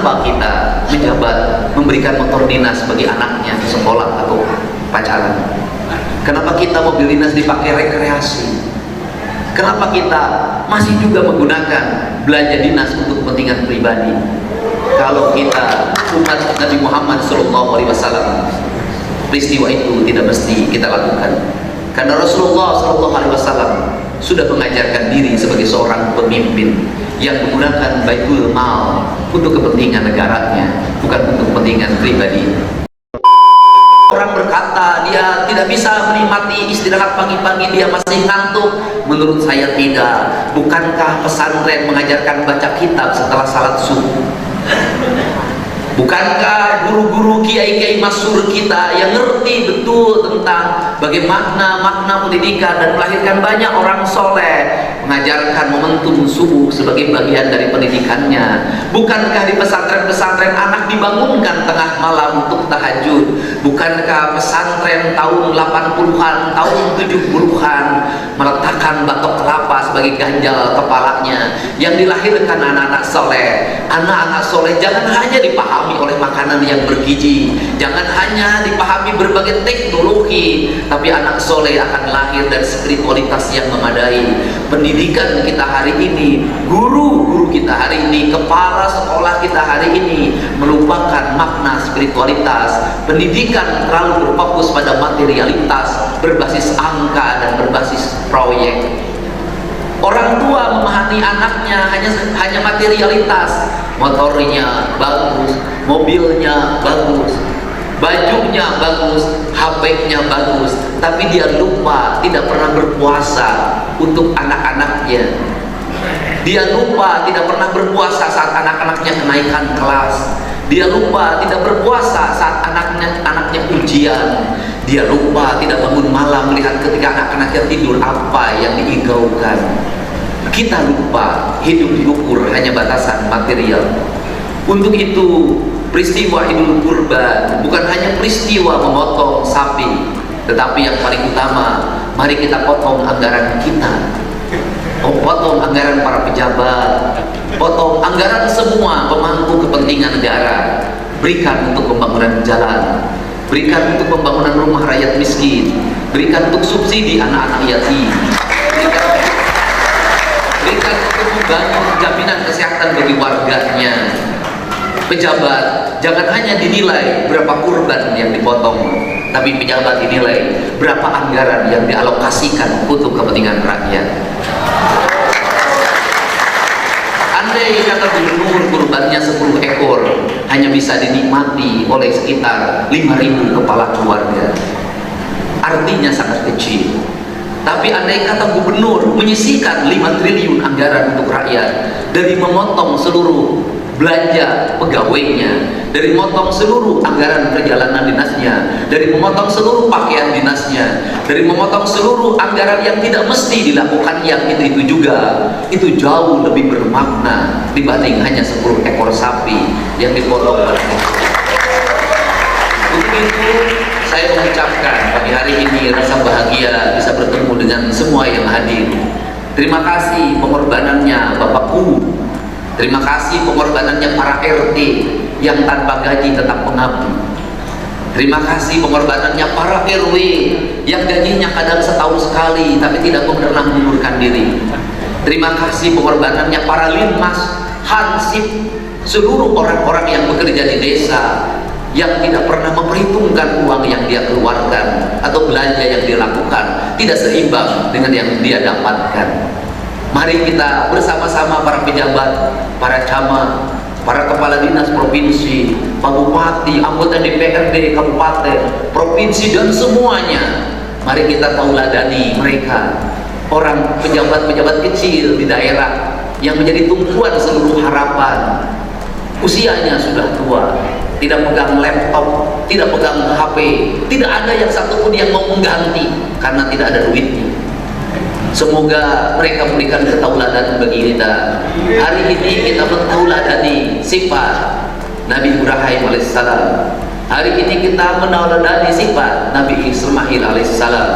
Kenapa kita menjabat memberikan motor dinas bagi anaknya di sekolah atau pacaran? Kenapa kita mobil dinas dipakai rekreasi? Kenapa kita masih juga menggunakan belanja dinas untuk kepentingan pribadi? Kalau kita umat Nabi Muhammad SAW, peristiwa itu tidak mesti kita lakukan. Karena Rasulullah SAW sudah mengajarkan diri sebagai seorang pemimpin yang menggunakan baitul mal untuk kepentingan negaranya, bukan untuk kepentingan pribadi. Orang berkata dia tidak bisa menikmati istirahat pagi-pagi, dia masih ngantuk. Menurut saya tidak. Bukankah pesantren mengajarkan baca kitab setelah salat subuh? Bukankah guru-guru kiai-kiai masyhur kita yang ngerti betul tentang bagaimana makna pendidikan dan melahirkan banyak orang soleh mengajarkan momentum subuh sebagai bagian dari pendidikannya? Bukankah di pesantren-pesantren anak dibangunkan tengah malam untuk tahajud? Bukankah pesantren tahun 80-an, tahun 70-an meletakkan batok kelapa sebagai ganjal kepalanya yang dilahirkan anak-anak soleh? Anak-anak soleh jangan hanya dipahami oleh makanan yang bergizi, jangan hanya dipahami berbagai teknologi, tapi anak soleh akan lahir dari spiritualitas yang memadai. Pendidikan kita hari ini, guru-guru kita hari ini, kepala sekolah kita hari ini melupakan makna spiritualitas. Pendidikan terlalu berfokus pada materialitas, berbasis angka dan berbasis proyek. Orang tua memahami anaknya hanya materialitas, motornya bagus, mobilnya bagus, bajunya bagus, HP-nya bagus, tapi dia lupa tidak pernah berpuasa untuk anak-anaknya. Dia lupa tidak pernah berpuasa saat anak-anaknya kenaikan kelas. Dia lupa tidak berpuasa saat anaknya ujian. Dia lupa tidak bangun malam melihat ketika anak-anaknya tidur apa yang diigaukan. Kita lupa hidup diukur hanya batasan material. Untuk itu peristiwa Idul Kurban bukan hanya peristiwa memotong sapi, tetapi yang paling utama, mari kita potong anggaran kita, potong anggaran para pejabat, potong anggaran semua pemangku kepentingan negara, berikan untuk pembangunan jalan, berikan untuk pembangunan rumah rakyat miskin, berikan untuk subsidi anak-anak yatim, berikan untuk membangun jaminan kesehatan bagi warganya. Pejabat jangan hanya dinilai berapa kurban yang dipotong, tapi pejabat dinilai berapa anggaran yang dialokasikan untuk kepentingan rakyat. Andai kata gubernur kurbannya 10 ekor hanya bisa dinikmati oleh sekitar 5.000 kepala keluarga, artinya sangat kecil. Tapi andai kata gubernur menyisihkan 5 triliun anggaran untuk rakyat, dari memotong seluruh belanja pegawainya, dari memotong seluruh anggaran perjalanan dinasnya, dari memotong seluruh pakaian dinasnya, dari memotong seluruh anggaran yang tidak mesti dilakukan yang itu juga, itu jauh lebih bermakna dibanding hanya 10 ekor sapi yang dipotong. Untuk itu saya mengucapkan pagi hari ini rasa bahagia bisa bertemu dengan semua yang hadir. Terima kasih pengorbanannya Bapak Guru, terima kasih pengorbanannya para RT yang tanpa gaji tetap mengabdi. Terima kasih pengorbanannya para RW yang gajinya kadang setahun sekali tapi tidak pernah mengundurkan diri. Terima kasih pengorbanannya para linmas, hansip, seluruh orang-orang yang bekerja di desa yang tidak pernah memperhitungkan uang yang dia keluarkan atau belanja yang dia lakukan tidak seimbang dengan yang dia dapatkan. Mari kita bersama-sama para pejabat, para camat, para kepala dinas provinsi, Pak Bupati, anggota DPRD kabupaten, provinsi dan semuanya, mari kita tauladani mereka, orang pejabat-pejabat kecil di daerah yang menjadi tumpuan seluruh harapan. Usianya sudah tua, tidak pegang laptop, tidak pegang HP, tidak ada yang satupun yang mau mengganti karena tidak ada duitnya. Semoga mereka memberikan ketauladan bagi kita. Hari ini kita mentauladani sifat Nabi Ibrahim alaihissalam. Hari ini kita menauladani sifat Nabi Ismail alaihissalam.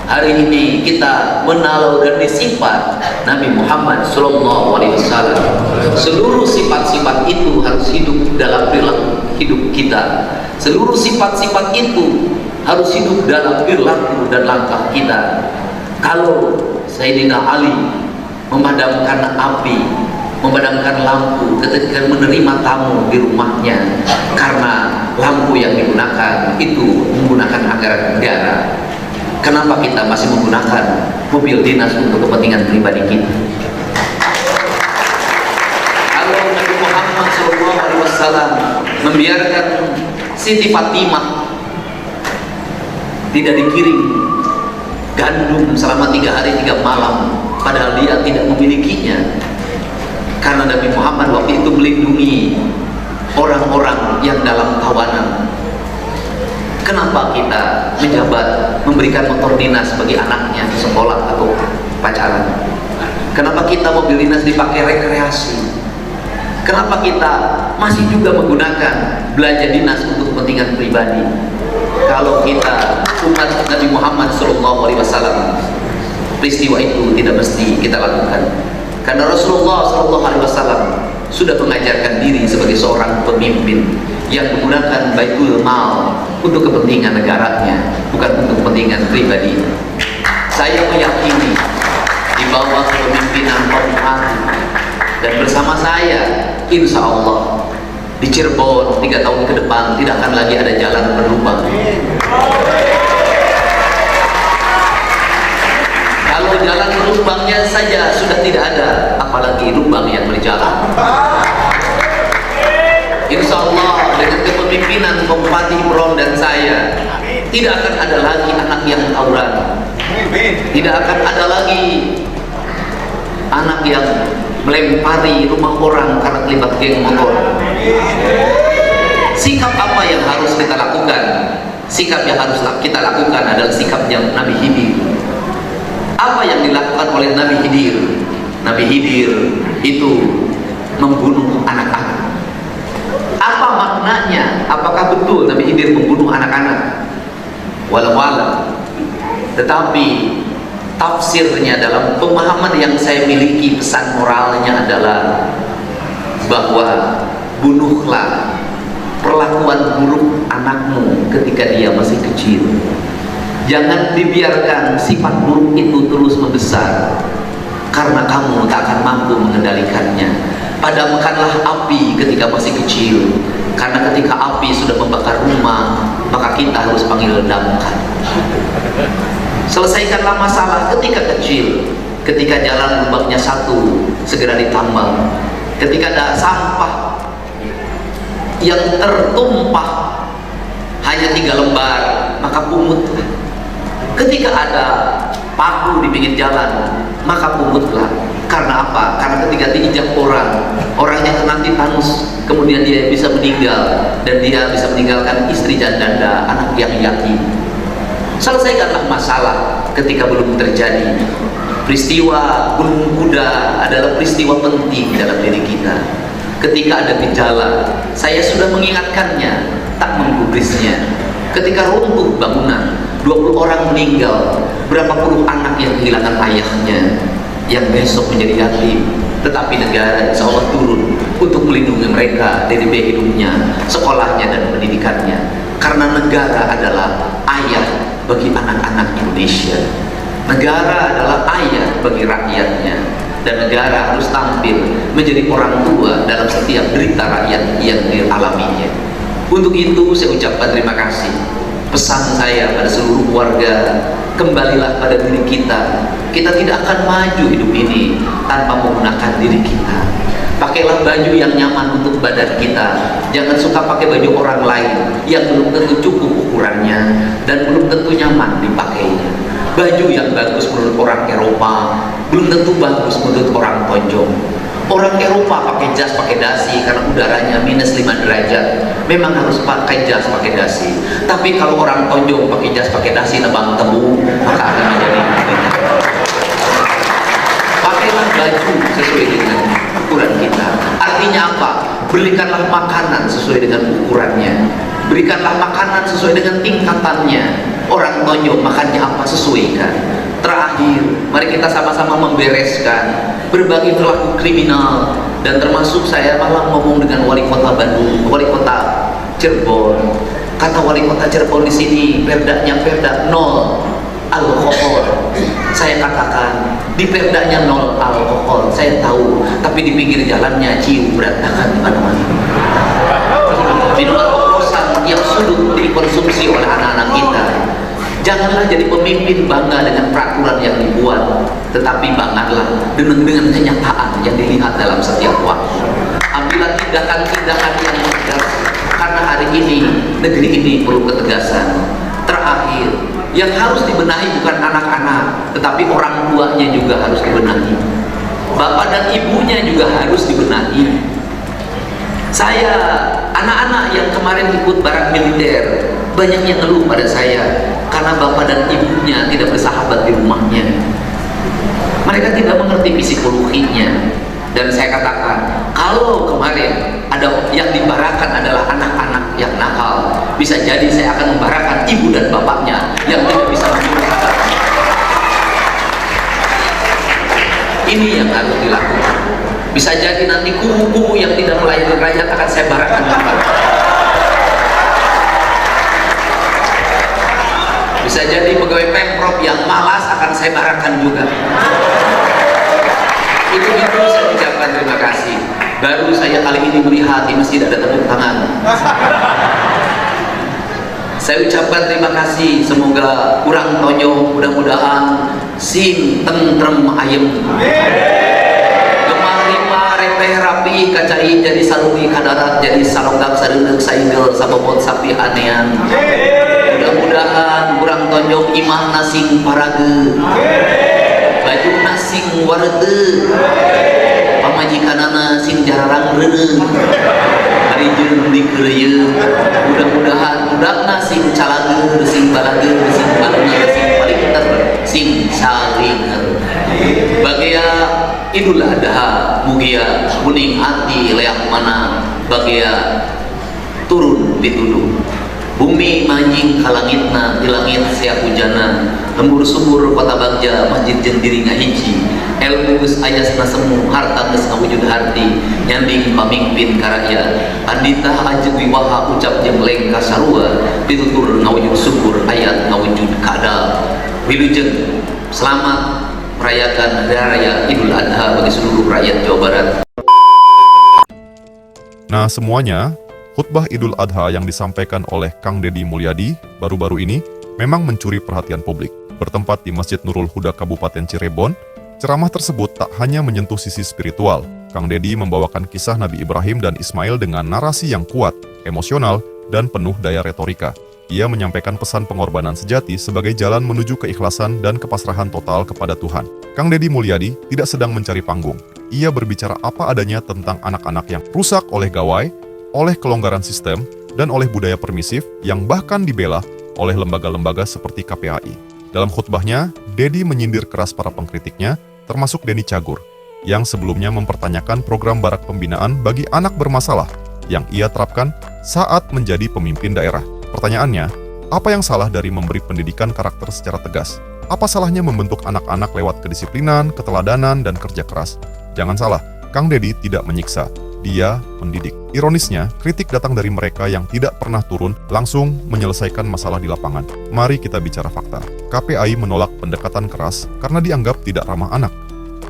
Hari ini kita menauladani sifat Nabi Muhammad SAW. Seluruh sifat-sifat itu harus hidup hidup kita. Seluruh sifat-sifat itu harus hidup dalam perilaku dan langkah kita. Kalau Sayyidina Ali memadamkan api, memadamkan lampu ketika menerima tamu di rumahnya, karena lampu yang digunakan itu menggunakan anggaran negara, kenapa kita masih menggunakan mobil dinas untuk kepentingan pribadi kita? Kalau Nabi Muhammad SAW membiarkan Siti Fatimah tidak dikirim gandum selama 3 hari 3 malam, padahal dia tidak memilikinya, karena Nabi Muhammad waktu itu melindungi orang-orang yang dalam tawanan. Kenapa kita menjabat memberikan motor dinas bagi anaknya di sekolah atau pacaran? Kenapa kita mobil dinas dipakai rekreasi? Kenapa kita masih juga menggunakan belanja dinas untuk kepentingan pribadi? Kalau kita umat Nabi Muhammad SAW, peristiwa itu tidak mesti kita lakukan, karena Rasulullah SAW sudah mengajarkan diri sebagai seorang pemimpin yang menggunakan baitul mal untuk kepentingan negaranya, bukan untuk kepentingan pribadi. Saya meyakini di bawah kepemimpinan Pak Bupati dan bersama saya, insya Allah di Cirebon 3 tahun ke depan tidak akan lagi ada jalan berlubang. Kalau jalan berlubangnya saja sudah tidak ada, apalagi lubang yang berjalan. Insya Allah dengan kepemimpinan Bupati Imron dan saya, tidak akan ada lagi anak yang tawuran, tidak akan ada lagi anak yang melempari rumah orang karena terlibat geng motor. Sikap apa yang harus kita lakukan? Sikap yang harus kita lakukan adalah sikapnya Nabi Khidir. Apa yang dilakukan oleh Nabi Khidir? Nabi Khidir itu membunuh anak-anak. Apa maknanya? Apakah betul Nabi Khidir membunuh anak-anak? Walau alam. Tetapi tafsirnya dalam pemahaman yang saya miliki, pesan moralnya adalah bahwa bunuhlah perlakuan buruk anakmu ketika dia masih kecil. Jangan dibiarkan sifat buruk itu terus membesar, karena kamu tak akan mampu mengendalikannya. Padamkanlah api ketika masih kecil, karena ketika api sudah membakar rumah, maka kita harus panggil damkar. Selesaikanlah masalah ketika kecil. Ketika jalan lubangnya 1, segera ditambal. Ketika ada sampah yang tertumpah hanya 3 lembar, maka pungutlah. Ketika ada paku di pinggir jalan, maka pungutlah. Karena apa? Karena ketika diinjak orangnya kena titanus, kemudian dia bisa meninggal, dan dia bisa meninggalkan istri dan janda, anak yang yatim. Selesaikanlah masalah ketika belum terjadi. Peristiwa gunung kuda adalah peristiwa penting dalam diri kita. Ketika ada gejala, saya sudah mengingatkannya, tak menggubrisnya. Ketika runtuh bangunan, 20 orang meninggal, berapa puluh anak yang kehilangan ayahnya, yang besok menjadi yatim, tetapi negara insya Allah turun untuk melindungi mereka dari biaya hidupnya, sekolahnya dan pendidikannya. Karena negara adalah ayah bagi anak-anak Indonesia. Negara adalah ayah bagi rakyatnya, dan negara harus tampil menjadi orang tua dalam setiap derita rakyat yang dialaminya. Untuk itu saya ucapkan terima kasih. Pesan saya pada seluruh warga, kembalilah pada diri kita. Kita tidak akan maju hidup ini tanpa menggunakan diri kita. Pakailah baju yang nyaman untuk badan kita. Jangan suka pakai baju orang lain yang belum tentu cukup ukurannya dan belum tentu nyaman dipakainya. Baju yang bagus menurut orang Eropa belum tentu bagus menurut orang Tonjong. Orang Eropa pakai jas, pakai dasi karena udaranya minus 5 derajat. Memang harus pakai jas, pakai dasi. Tapi kalau orang Tonjong pakai jas, pakai dasi, nebang tebu, maka akan menjadi menderita. Pakailah baju sesuai dengan ukuran kita. Artinya apa? Berikanlah makanan sesuai dengan ukurannya. Berikanlah makanan sesuai dengan tingkatannya. Orang Tonjong makannya apa? Sesuaikan. Terakhir, mari kita sama-sama membereskan berbagai perilaku kriminal, dan termasuk saya malah ngomong dengan wali kota Bandung, wali kota Cirebon. Kata wali kota Cirebon di sini, perdanya perda nol alkohol. Saya katakan di perdanya nol alkohol, saya tahu, tapi di pinggir jalannya cium berantakan di mana-mana. Minuman oplosan yang sudah dikonsumsi oleh anak-anak kita. Janganlah jadi pemimpin bangga dengan peraturan yang dibuat, tetapi banggalah dengan kenyataan yang dilihat dalam setiap waktu. Ambillah tindakan-tindakan yang tegas, karena hari ini negeri ini perlu ketegasan. Terakhir, yang harus dibenahi bukan anak-anak, tetapi orang tuanya juga harus dibenahi. Bapak dan ibunya juga harus dibenahi. Saya, anak-anak yang kemarin ikut barak militer, banyak yang ngeluh pada saya karena bapak dan ibunya tidak bersahabat di rumahnya. Mereka tidak mengerti psikologinya. Dan saya katakan, kalau kemarin ada yang dibarakan adalah anak-anak yang nakal, bisa jadi saya akan membarakan ibu dan bapaknya yang tidak bisa membedakan. Ini yang harus dilakukan. Bisa jadi nanti kubu-kubu yang tidak melayani rakyat akan saya barakan kembali. Bisa jadi pegawai Pemprov yang malas akan saya barakan juga. Itu saya ucapkan terima kasih. Baru saya kali ini melihat di masjid ada tepuk tangan. Saya ucapkan terima kasih. Semoga kurang tonyo, mudah-mudahan sing tentrem ayem. Gemah lima repeh rapi kacai jadi salungi kadarat jadi salonggak sareundeuk saigel sabobot sapi anean. Mudah-mudahan kurang tonjong imah nasing parage. Baju nasing warede, pamajikanana sing jararang reuneng, hari jeung dikeureuyeun. Mudah-mudahan budakna sing calageur, sing balageur, sing baleunger, sing palinter, sing salinger. Bagia Idul Adha mugia kuning hati leak mana bagia turun dituduh. Bumi manjing kalangitna di langit sia hujana, lembur subur kota Bagja masjid jeung diri ngahiji, ilmu geus ayasna semu harta geus ngawujud harti, nyanding pamimpin karaya, andita ajeg wiwaha ucap jeung leng kasarua, ditutur ngawujud syukur ayat ngawujud kada. Wilujeng selamat merayakan Hari Raya Idul Adha bagi seluruh rakyat Jawa Barat. Nah semuanya, khutbah Idul Adha yang disampaikan oleh Kang Deddy Mulyadi baru-baru ini memang mencuri perhatian publik. Bertempat di Masjid Nurul Huda Kabupaten Cirebon, ceramah tersebut tak hanya menyentuh sisi spiritual. Kang Deddy membawakan kisah Nabi Ibrahim dan Ismail dengan narasi yang kuat, emosional, dan penuh daya retorika. Ia menyampaikan pesan pengorbanan sejati sebagai jalan menuju keikhlasan dan kepasrahan total kepada Tuhan. Kang Deddy Mulyadi tidak sedang mencari panggung. Ia berbicara apa adanya tentang anak-anak yang rusak oleh gawai, oleh kelonggaran sistem, dan oleh budaya permisif yang bahkan dibela oleh lembaga-lembaga seperti KPAI. Dalam khutbahnya, Deddy menyindir keras para pengkritiknya, termasuk Denny Cagur, yang sebelumnya mempertanyakan program barak pembinaan bagi anak bermasalah yang ia terapkan saat menjadi pemimpin daerah. Pertanyaannya, apa yang salah dari memberi pendidikan karakter secara tegas? Apa salahnya membentuk anak-anak lewat kedisiplinan, keteladanan, dan kerja keras? Jangan salah, Kang Deddy tidak menyiksa. Dia mendidik. Ironisnya, kritik datang dari mereka yang tidak pernah turun langsung menyelesaikan masalah di lapangan. Mari kita bicara fakta. KPAI menolak pendekatan keras karena dianggap tidak ramah anak.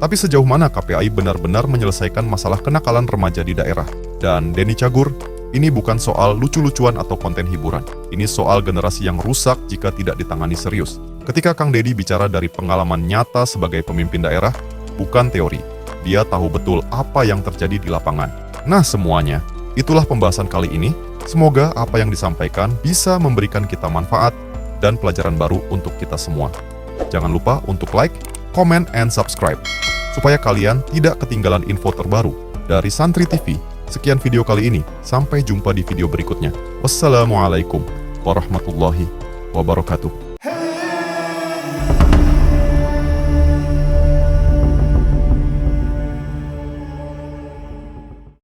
Tapi sejauh mana KPAI benar-benar menyelesaikan masalah kenakalan remaja di daerah? Dan Denny Cagur, ini bukan soal lucu-lucuan atau konten hiburan. Ini soal generasi yang rusak jika tidak ditangani serius. Ketika Kang Deddy bicara dari pengalaman nyata sebagai pemimpin daerah, bukan teori. Dia tahu betul apa yang terjadi di lapangan. Nah semuanya, itulah pembahasan kali ini. Semoga apa yang disampaikan bisa memberikan kita manfaat dan pelajaran baru untuk kita semua. Jangan lupa untuk like, comment, and subscribe, supaya kalian tidak ketinggalan info terbaru dari Santri TV. Sekian video kali ini, sampai jumpa di video berikutnya. Wassalamualaikum warahmatullahi wabarakatuh.